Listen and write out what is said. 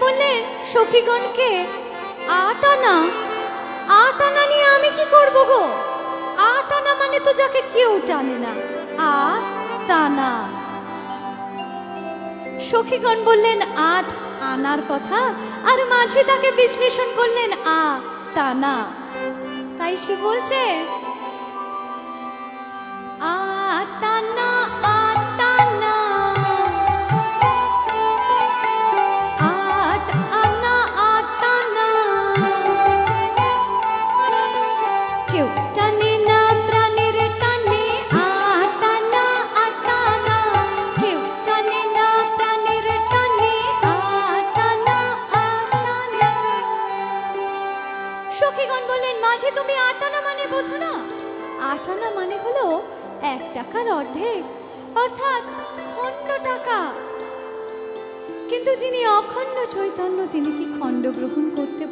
বললেন সখীগণকে, আট আনা নিয়ে আমি কি করব গো? আট আনা মানে তো যাকে কেউ টানে না, টানা। সখীগণ বললেন আট আনার কথা, আর মাঝি তাকে বিশ্লেষণ করলেন টানা। তাই সে বলছে আটানা আটানা, আট আনা আটানা, কেউ টানে না প্রাণের টানে, আটানা আটানা, কেউ টানে না প্রাণের টানে, আটানা আটানা। সখীগণ বললেন মাঝি তুমি আটানা মানে বোঝো না? আটানা মানে হলো 1 টাকার অর্ধেক, অর্থাৎ খণ্ড টাকা। কিন্তু যিনি অখণ্ড চৈতন্য তিনি কি খণ্ড গ্রহণ করতে